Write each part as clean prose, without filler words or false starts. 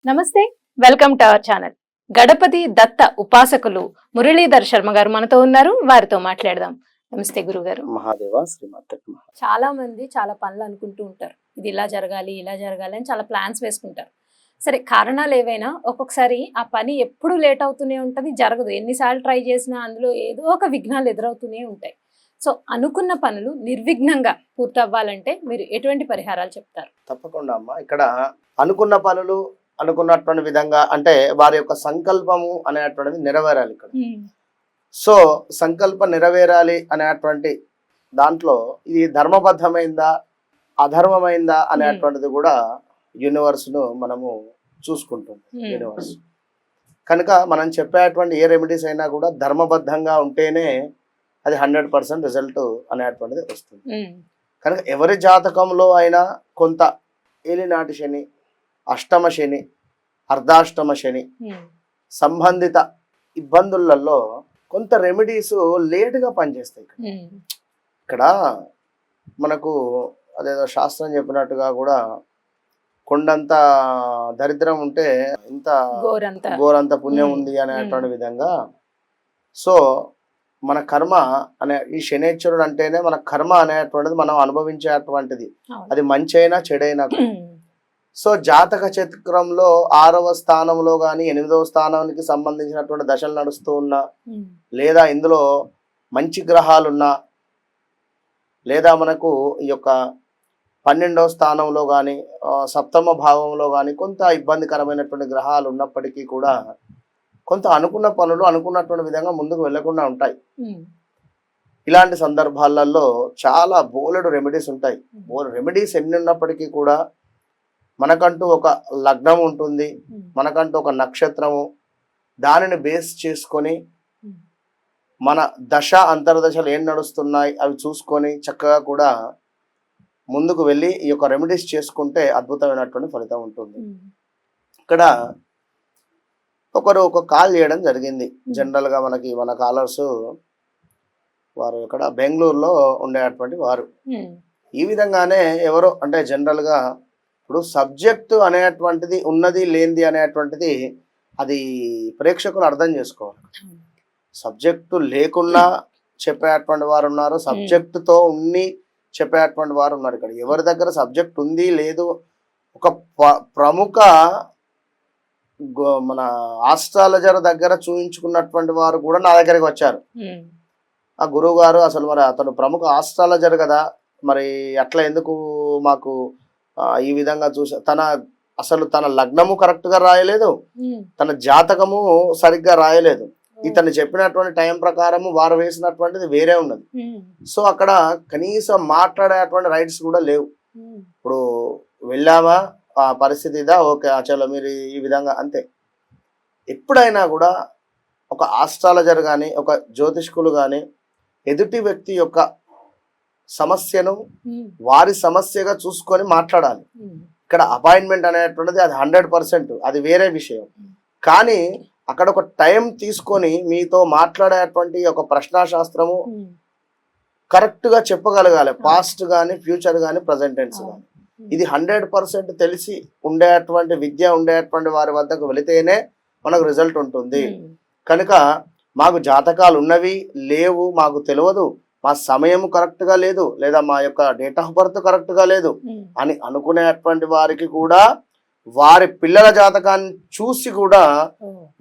నమస్తే, welcome to our channel. Ganapati Datta ఉపాసకులు మురళీధర్ శర్మ గారు మనతో ఉన్నారు. వారితో మాట్లాడదాం. నమస్తే గురుగారు. మహాదేవ శ్రీమాత. చాలా మంది చాలా పనులు అనుకుంటూ ఉంటారు, ఇది ఇలా జరగాలి ఇలా జరగాలి అని చాలా ప్లాన్స్ వేసుకుంటారు. సరే, కారణాలు ఏవైనా ఒక్కొక్కసారి ఆ పని ఎప్పుడు లేట్ అవుతూనే ఉంటుంది, జరగదు. ఎన్నిసార్లు ట్రై చేసినా అందులో ఏదో ఒక విఘ్నాలు ఎదురవుతూనే ఉంటాయి. సో అనుకున్న పనులు నిర్విఘ్నంగా పూర్తవ్వాలంటే మీరు ఎటువంటి పరిహారాలు చెప్తారు? తప్పకుండా అమ్మా. ఇక్కడ అనుకున్న పనులు అనుకున్నటువంటి విధంగా అంటే వారి యొక్క సంకల్పము అనేటువంటిది నెరవేరాలి ఇక్కడ. సో సంకల్పం నెరవేరాలి అనేటువంటి దాంట్లో ఇది ధర్మబద్ధమైందా అధర్మమైందా అనేటువంటిది కూడా యూనివర్స్ ను మనము చూసుకుంటుంది. యూనివర్స్ కనుక మనం చెప్పేటువంటి ఏ రెమెడీస్ అయినా కూడా ధర్మబద్ధంగా ఉంటేనే అది 100% రిజల్ట్ అనేటువంటిది వస్తుంది. కనుక ఎవరి జాతకంలో అయినా కొంత ఏలినాటి శని, అష్టమ శని, అర్ధాష్టమ శని సంబంధిత ఇబ్బందులలో కొంత రెమెడీస్ లేటుగా పనిచేస్తాయి. ఇక్కడ మనకు అదేదో శాస్త్రం చెప్పినట్టుగా కూడా కొండంత దరిద్రం ఉంటే ఇంత ఘోరంత పుణ్యం ఉంది అనేటువంటి విధంగా. సో మన కర్మ అనే ఈ శనేశ్వరుడు అంటేనే మన కర్మ అనేటువంటిది మనం అనుభవించేటువంటిది, అది మంచి అయినా చెడైనా. సో జాతక చక్రంలో 6వ స్థానంలో కానీ 8వ స్థానానికి సంబంధించినటువంటి దశలు నడుస్తూ ఉన్నా, లేదా ఇందులో మంచి గ్రహాలున్నా, లేదా మనకు ఈ యొక్క 12వ స్థానంలో కానీ 7వ భావంలో కానీ కొంత ఇబ్బందికరమైనటువంటి గ్రహాలు ఉన్నప్పటికీ కూడా కొంత అనుకున్న పనులు అనుకున్నటువంటి విధంగా ముందుకు వెళ్లకుండా ఉంటాయి. ఇలాంటి సందర్భాలలో చాలా బోలెడు రెమెడీస్ ఉంటాయి. రెమెడీస్ ఎన్ని ఉన్నప్పటికీ కూడా మనకంటూ ఒక లగ్నం ఉంటుంది, మనకంటూ ఒక నక్షత్రము, దానిని బేస్ చేసుకొని మన దశ అంతర్దశలు ఏం నడుస్తున్నాయి అవి చూసుకొని చక్కగా కూడా ముందుకు వెళ్ళి ఈ యొక్క రెమెడీస్ చేసుకుంటే అద్భుతమైనటువంటి ఫలితం ఉంటుంది. ఇక్కడ ఒకరు ఒక కాల్ చేయడం జరిగింది. జనరల్ గా మన కాలర్స్ వారు ఇక్కడ బెంగళూరులో ఉండేటువంటి వారు. ఈ విధంగానే ఎవరో అంటే జనరల్ గా ఇప్పుడు సబ్జెక్ట్ అనేటువంటిది ఉన్నది లేనిది అనేటువంటిది అది ప్రేక్షకులు అర్థం చేసుకోవాలి. సబ్జెక్టు లేకున్నా చెప్పేటువంటి వారు ఉన్నారు, సబ్జెక్టుతో ఉన్ని చెప్పేటువంటి వారు ఉన్నారు. ఇక్కడ ఎవరి దగ్గర సబ్జెక్ట్ ఉంది లేదు, ఒక ప్రముఖ మన ఆస్ట్రాలజర్ దగ్గర చూయించుకున్నటువంటి వారు కూడా నా దగ్గరికి వచ్చారు. ఆ గురువు గారు అసలు మరి అతను ప్రముఖ ఆస్ట్రాలజర్ కదా, మరి అట్లా ఎందుకు మాకు ఈ విధంగా అసలు తన లగ్నము కరెక్ట్ గా రాయలేదు, తన జాతకము సరిగ్గా రాయలేదు, ఇతను చెప్పినటువంటి టైం ప్రకారము వారు వేసినటువంటిది వేరే ఉన్నది. సో అక్కడ కనీసం మాట్లాడేటువంటి రైట్స్ కూడా లేవు. ఇప్పుడు వెళ్ళామా ఆ పరిస్థితి ఇదా, ఓకే చలో మీరు ఈ విధంగా అంతే. ఎప్పుడైనా కూడా ఒక ఆస్ట్రాలజర్ కానీ ఒక జ్యోతిష్కులు కానీ ఎదుటి వ్యక్తి యొక్క సమస్యను వారి సమస్యగా చూసుకొని మాట్లాడాలి. ఇక్కడ అపాయింట్మెంట్ అనేటువంటిది అది 100%, అది వేరే విషయం. కానీ అక్కడ ఒక టైం తీసుకొని మీతో మాట్లాడేటువంటి ఒక ప్రశ్నాశాస్త్రము కరెక్ట్ గా చెప్పగలగాలి. పాస్ట్ కానీ ఫ్యూచర్ కానీ ప్రజెంట్ టెన్స్ కానీ ఇది 100% తెలిసి ఉండేటువంటి విద్య ఉండేటువంటి వారి వద్దకు వెళితేనే మనకు రిజల్ట్ ఉంటుంది. కనుక మాకు జాతకాలు ఉన్నవి లేవు మాకు తెలియదు, మా సమయం కరెక్ట్ గా లేదు, లేదా మా యొక్క డేట్ ఆఫ్ బర్త్ కరెక్ట్ గా లేదు అని అనుకునేటువంటి వారికి కూడా వారి పిల్లల జాతకాన్ని చూసి కూడా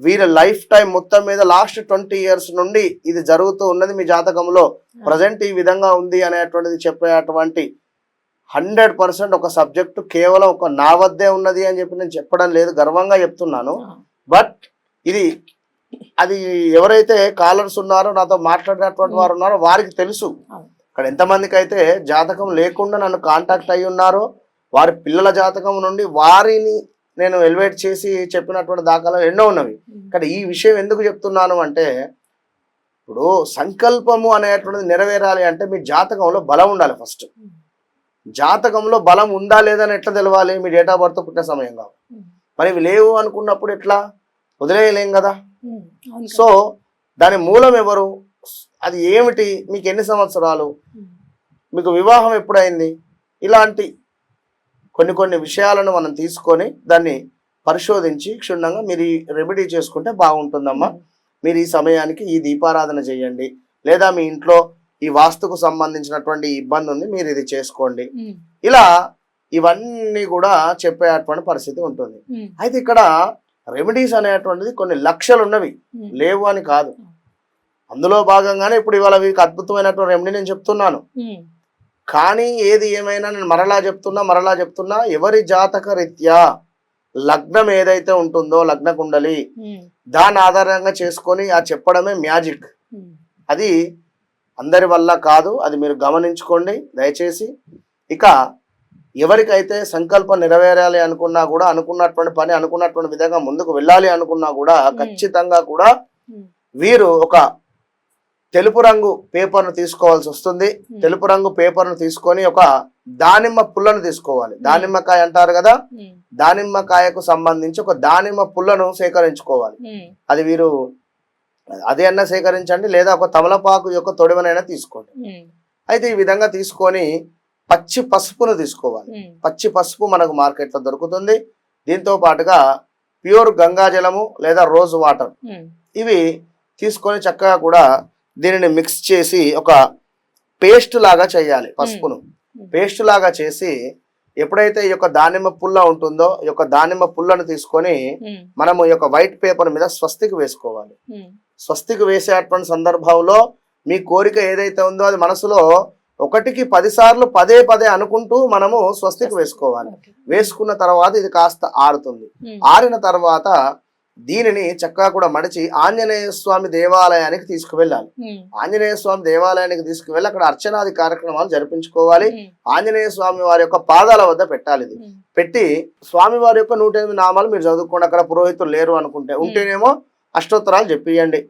వీరి లైఫ్ టైం మొత్తం మీద లాస్ట్ 20 years నుండి ఇది జరుగుతూ ఉన్నది, మీ జాతకంలో ప్రజెంట్ ఈ విధంగా ఉంది అనేటువంటిది చెప్పేటువంటి 100% ఒక సబ్జెక్టు కేవలం ఒక నా వద్దే ఉన్నది అని చెప్పి నేను చెప్పడం లేదు, గర్వంగా చెప్తున్నాను. బట్ అది ఎవరైతే కాలర్స్ ఉన్నారో నాతో మాట్లాడినటువంటి వారు ఉన్నారో వారికి తెలుసు. ఇక్కడ ఎంతమందికి అయితే జాతకం లేకుండా నన్ను కాంటాక్ట్ అయ్యి ఉన్నారో వారి పిల్లల జాతకం నుండి వారిని నేను ఎలివేట్ చేసి చెప్పినటువంటి దాఖలు ఎన్నో ఉన్నవి. కానీ ఈ విషయం ఎందుకు చెప్తున్నాను అంటే, ఇప్పుడు సంకల్పము అనేటువంటిది నెరవేరాలి అంటే మీ జాతకంలో బలం ఉండాలి. ఫస్ట్ జాతకంలో బలం ఉందా లేదని ఎట్లా తెలవాలి? మీ డేట్ ఆఫ్ బర్త్ పుట్టిన సమయం కావాలి. మరి ఇవి లేవు అనుకున్నప్పుడు ఎట్లా వదిలేయలేం కదా. సో దాని మూలం ఎవరు, అది ఏమిటి, మీకు ఎన్ని సంవత్సరాలు, మీకు వివాహం ఎప్పుడైంది, ఇలాంటి కొన్ని విషయాలను మనం తీసుకొని దాన్ని పరిశోధించి క్షుణ్ణంగా మీరు ఈ రెమెడీ చేసుకుంటే బాగుంటుందమ్మా. మీరు ఈ సమయానికి ఈ దీపారాధన చేయండి, లేదా మీ ఇంట్లో ఈ వాస్తుకు సంబంధించినటువంటి ఇబ్బంది ఉంది, మీరు ఇది చేసుకోండి. ఇలా ఇవన్నీ కూడా చెప్పేటువంటి పరిస్థితి ఉంటుంది. అయితే ఇక్కడ రెమెడీస్ అనేటువంటిది కొన్ని లక్షలు ఉన్నవి, లేవు అని కాదు. అందులో భాగంగానే ఇప్పుడు ఇవాళ వీరికి అద్భుతమైనటువంటి రెమెడీ నేను చెప్తున్నాను. కానీ ఏది ఏమైనా నేను మరలా చెప్తున్నా ఎవరి జాతక రీత్యా లగ్నం ఏదైతే ఉంటుందో లగ్న కుండలి, దాని ఆధారంగా చేసుకొని ఆ చెప్పడమే మ్యాజిక్. అది అందరి వల్ల కాదు, అది మీరు గమనించుకోండి దయచేసి. ఇక ఎవరికైతే సంకల్పం నెరవేరాలి అనుకున్నా కూడా, అనుకున్నటువంటి పని అనుకున్నటువంటి విధంగా ముందుకు వెళ్ళాలి అనుకున్నా కూడా ఖచ్చితంగా కూడా వీరు ఒక తెలుపు రంగు పేపర్ను తీసుకోవాల్సి వస్తుంది. తెలుపు రంగు పేపర్ను తీసుకొని ఒక దానిమ్మ పుల్లను తీసుకోవాలి. దానిమ్మకాయ అంటారు కదా, దానిమ్మకాయకు సంబంధించి ఒక దానిమ్మ పుల్లను సేకరించుకోవాలి. అది వీరు అదే అన్నా సేకరించండి, లేదా ఒక తమలపాకు యొక్క తొడిమనైనా తీసుకోండి. అయితే ఈ విధంగా తీసుకొని పచ్చి పసుపును తీసుకోవాలి. పచ్చి పసుపు మనకు మార్కెట్లో దొరుకుతుంది. దీంతో పాటుగా ప్యూర్ గంగాజలము లేదా రోజ్ వాటర్, ఇవి తీసుకొని చక్కగా కూడా దీనిని మిక్స్ చేసి ఒక పేస్ట్ లాగా చేయాలి. పసుపును పేస్ట్ లాగా చేసి ఎప్పుడైతే ఈ యొక్క దానిమ్మ పుల్ల ఉంటుందో ఈ యొక్క దానిమ్మ పుల్లను తీసుకొని మనము ఈ యొక్క వైట్ పేపర్ మీద స్వస్తికి వేసుకోవాలి. స్వస్తికి వేసేటువంటి సందర్భంలో మీ కోరిక ఏదైతే ఉందో అది మనసులో 1కి 10 సార్లు పదే అనుకుంటూ మనము స్వస్తికి వేసుకోవాలి. వేసుకున్న తర్వాత ఇది కాస్త ఆరుతుంది. ఆరిన తర్వాత దీనిని చక్కగా కూడా మడిచి ఆంజనేయ స్వామి దేవాలయానికి తీసుకువెళ్ళాలి. ఆంజనేయ స్వామి దేవాలయానికి తీసుకువెళ్ళి అక్కడ అర్చనాది కార్యక్రమాలు జరిపించుకోవాలి. ఆంజనేయ స్వామి వారి యొక్క పాదాల వద్ద పెట్టాలి. ఇది పెట్టి స్వామి వారి యొక్క 108 నామాలు మీరు చదువుకోండి. అక్కడ పురోహితులు లేరు అనుకుంటే, ఉంటేనేమో అష్టోత్తరాలు చెప్పియండి.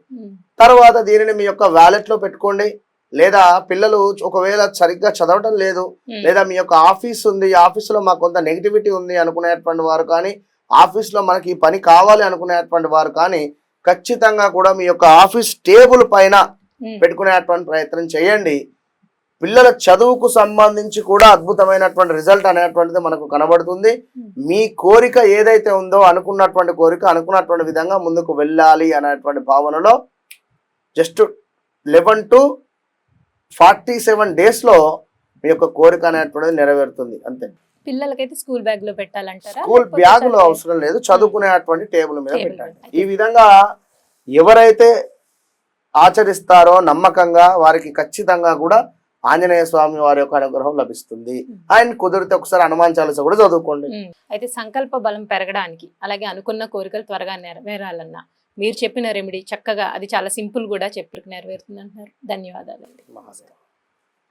తర్వాత దీనిని మీ యొక్క వ్యాలెట్ లో పెట్టుకోండి. లేదా పిల్లలు ఒకవేళ సరిగ్గా చదవటం లేదు, లేదా మీ యొక్క ఆఫీస్ ఉంది, ఆఫీసులో మాకు కొంత నెగిటివిటీ ఉంది అనుకునేటువంటి వారు కానీ, ఆఫీస్లో మనకి ఈ పని కావాలి అనుకునేటువంటి వారు కానీ ఖచ్చితంగా కూడా మీ యొక్క ఆఫీస్ టేబుల్ పైన పెట్టుకునేటువంటి ప్రయత్నం చేయండి. పిల్లల చదువుకు సంబంధించి కూడా అద్భుతమైనటువంటి రిజల్ట్ అనేటువంటిది మనకు కనబడుతుంది. మీ కోరిక ఏదైతే ఉందో అనుకున్నటువంటి కోరిక అనుకున్నటువంటి విధంగా ముందుకు వెళ్ళాలి అనేటువంటి భావనలో జస్ట్ 11 to 47 days లో మీ యొక్క కోరిక అనేటువంటిది నెరవేరుతుంది. అంతే. పిల్లలకైతే స్కూల్ బ్యాగ్ లో పెట్టాలంటారా? స్కూల్ బ్యాగ్ లో అవసరం లేదు, చదువుకునేటువంటి టేబుల్ మీద పెట్టండి. ఈ విధంగా ఎవరైతే ఆచరిస్తారో నమ్మకంగా వారికి ఖచ్చితంగా కూడా ఆంజనేయ స్వామి వారి యొక్క అనుగ్రహం లభిస్తుంది. ఆయన కుదిరితే ఒకసారి హనుమాన్ చాలీసా కూడా చదువుకోండి. అయితే సంకల్ప బలం పెరగడానికి, అలాగే అనుకున్న కోరికలు త్వరగా నెరవేరాలన్నా మీరు చెప్పిన రెమెడీ చక్కగా అది చాలా సింపుల్ కూడా చెప్పి నెరవేరుతుంది అంటున్నారు. ధన్యవాదాలండి.